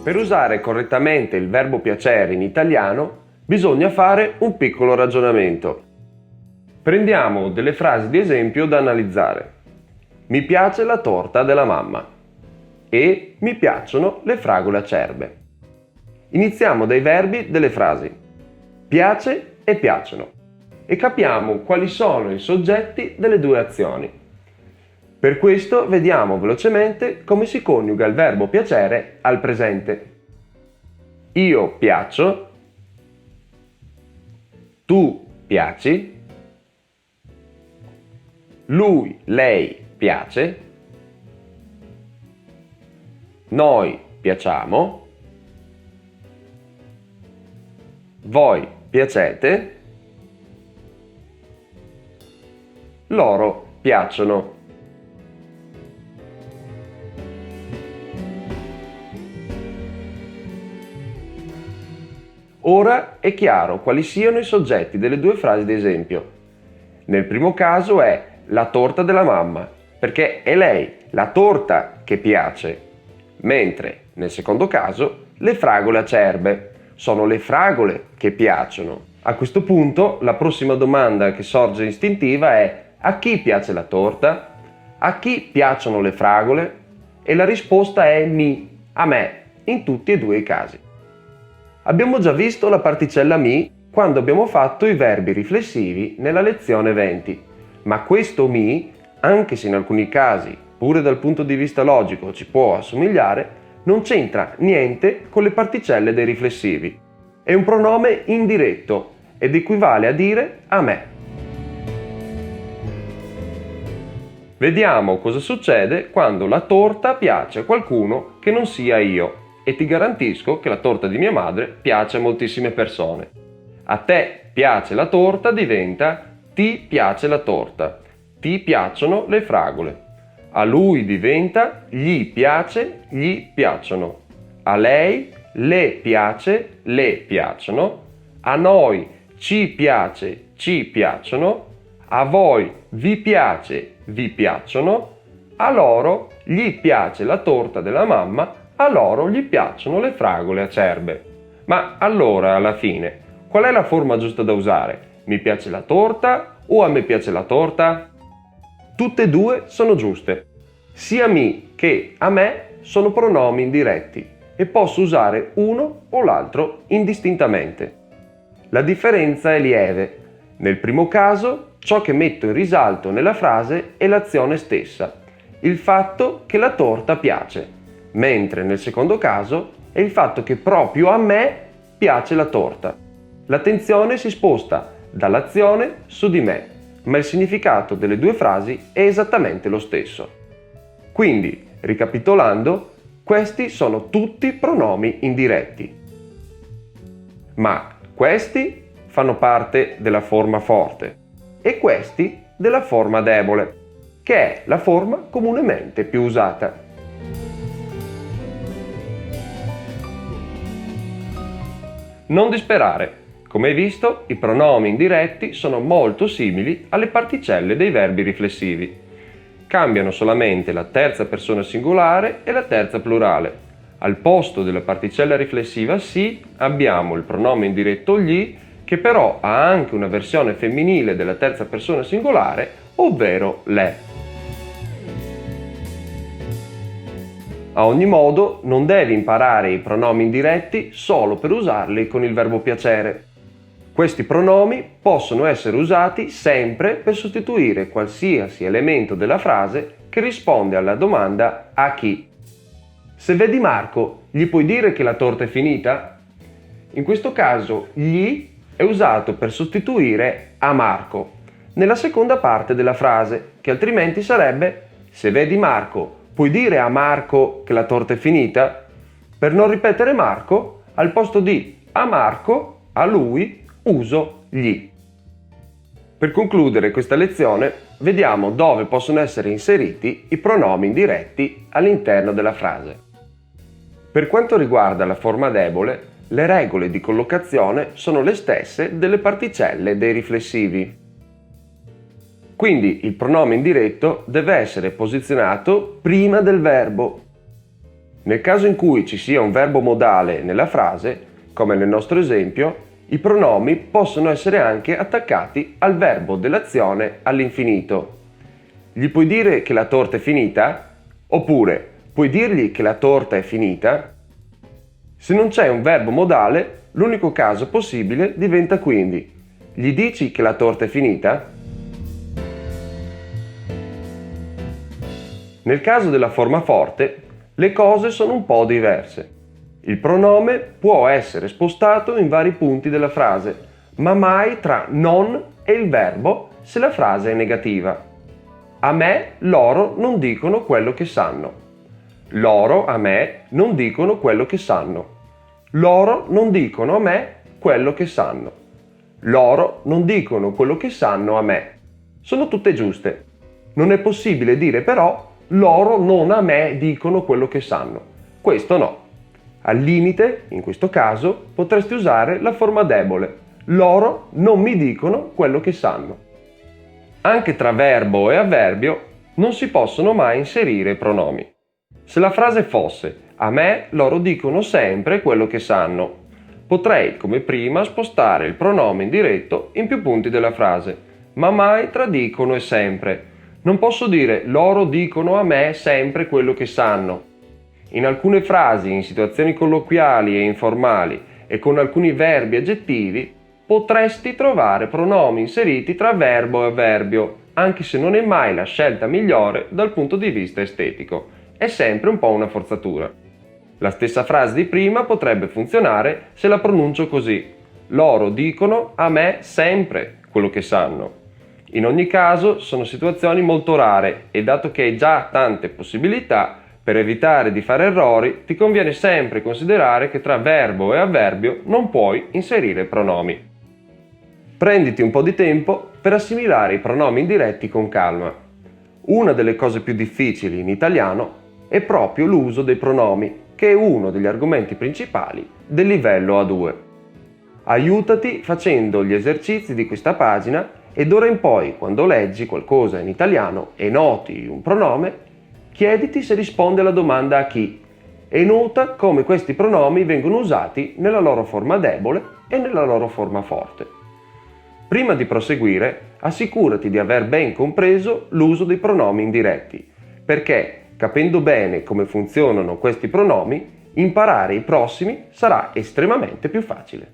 Per usare correttamente il verbo piacere in italiano bisogna fare un piccolo ragionamento. Prendiamo delle frasi di esempio da analizzare. Mi piace la torta della mamma e mi piacciono le fragole acerbe. Iniziamo dai verbi delle frasi piace e piacciono e capiamo quali sono i soggetti delle due azioni. Per questo vediamo velocemente come si coniuga il verbo piacere al presente. Io piaccio, tu piaci, lui, lei piace, noi piacciamo, voi piacete, loro piacciono. Ora è chiaro quali siano i soggetti delle due frasi d'esempio. Nel primo caso è la torta della mamma, perché è lei, la torta, che piace, mentre nel secondo caso le fragole acerbe, sono le fragole che piacciono. A questo punto la prossima domanda che sorge istintiva è: a chi piace la torta? A chi piacciono le fragole? E la risposta è a me, in tutti e due i casi. Abbiamo già visto la particella mi quando abbiamo fatto i verbi riflessivi nella lezione 20, ma questo mi, anche se in alcuni casi, pure dal punto di vista logico, ci può assomigliare, non c'entra niente con le particelle dei riflessivi. È un pronome indiretto ed equivale a dire a me. Vediamo cosa succede quando la torta piace a qualcuno che non sia io. E ti garantisco che la torta di mia madre piace a moltissime persone. A te piace la torta diventa ti piace la torta, ti piacciono le fragole. A lui diventa gli piace, gli piacciono. A lei le piace, le piacciono. A noi ci piace, ci piacciono. A voi vi piace, vi piacciono. A loro gli piace la torta della mamma. A loro gli piacciono le fragole acerbe. Ma allora, alla fine, qual è la forma giusta da usare? Mi piace la torta o a me piace la torta? Tutte e due sono giuste. Sia mi che a me sono pronomi indiretti e posso usare uno o l'altro indistintamente. La differenza è lieve. Nel primo caso, ciò che metto in risalto nella frase è l'azione stessa, il fatto che la torta piace. Mentre nel secondo caso è il fatto che proprio a me piace la torta. L'attenzione si sposta dall'azione su di me, ma il significato delle due frasi è esattamente lo stesso. Quindi, ricapitolando, questi sono tutti pronomi indiretti. Ma questi fanno parte della forma forte e questi della forma debole, che è la forma comunemente più usata. Non disperare. Come hai visto, i pronomi indiretti sono molto simili alle particelle dei verbi riflessivi. Cambiano solamente la terza persona singolare e la terza plurale. Al posto della particella riflessiva si abbiamo il pronome indiretto gli, che però ha anche una versione femminile della terza persona singolare, ovvero le. A ogni modo, non devi imparare i pronomi indiretti solo per usarli con il verbo piacere. Questi pronomi possono essere usati sempre per sostituire qualsiasi elemento della frase che risponde alla domanda a chi. Se vedi Marco, gli puoi dire che la torta è finita? In questo caso, gli è usato per sostituire a Marco, nella seconda parte della frase, che altrimenti sarebbe: se vedi Marco, puoi dire a Marco che la torta è finita? Per non ripetere Marco, al posto di a Marco, a lui, uso gli. Per concludere questa lezione, vediamo dove possono essere inseriti i pronomi indiretti all'interno della frase. Per quanto riguarda la forma debole, le regole di collocazione sono le stesse delle particelle dei riflessivi. Quindi il pronome indiretto deve essere posizionato prima del verbo. Nel caso in cui ci sia un verbo modale nella frase, come nel nostro esempio, i pronomi possono essere anche attaccati al verbo dell'azione all'infinito. Gli puoi dire che la torta è finita? Oppure puoi dirgli che la torta è finita? Se non c'è un verbo modale, l'unico caso possibile diventa quindi: gli dici che la torta è finita? Nel caso della forma forte, le cose sono un po' diverse. Il pronome può essere spostato in vari punti della frase, ma mai tra non e il verbo se la frase è negativa. A me loro non dicono quello che sanno. Loro a me non dicono quello che sanno. Loro non dicono a me quello che sanno. Loro non dicono quello che sanno a me. Sono tutte giuste. Non è possibile dire però loro non a me dicono quello che sanno. Questo no. Al limite, in questo caso, potresti usare la forma debole. Loro non mi dicono quello che sanno. Anche tra verbo e avverbio non si possono mai inserire pronomi. Se la frase fosse a me loro dicono sempre quello che sanno, potrei, come prima, spostare il pronome indiretto in più punti della frase, ma mai tra dicono e sempre. Non posso dire loro dicono a me sempre quello che sanno. In alcune frasi, in situazioni colloquiali e informali e con alcuni verbi e aggettivi, potresti trovare pronomi inseriti tra verbo e avverbio, anche se non è mai la scelta migliore dal punto di vista estetico. È sempre un po' una forzatura. La stessa frase di prima potrebbe funzionare se la pronuncio così: loro dicono a me sempre quello che sanno. In ogni caso sono situazioni molto rare e dato che hai già tante possibilità, per evitare di fare errori ti conviene sempre considerare che tra verbo e avverbio non puoi inserire pronomi. Prenditi un po' di tempo per assimilare i pronomi indiretti con calma. Una delle cose più difficili in italiano è proprio l'uso dei pronomi, che è uno degli argomenti principali del livello A2. Aiutati facendo gli esercizi di questa pagina e d'ora in poi, quando leggi qualcosa in italiano e noti un pronome, chiediti se risponde alla domanda a chi e nota come questi pronomi vengono usati nella loro forma debole e nella loro forma forte. Prima di proseguire, assicurati di aver ben compreso l'uso dei pronomi indiretti, perché, capendo bene come funzionano questi pronomi, imparare i prossimi sarà estremamente più facile.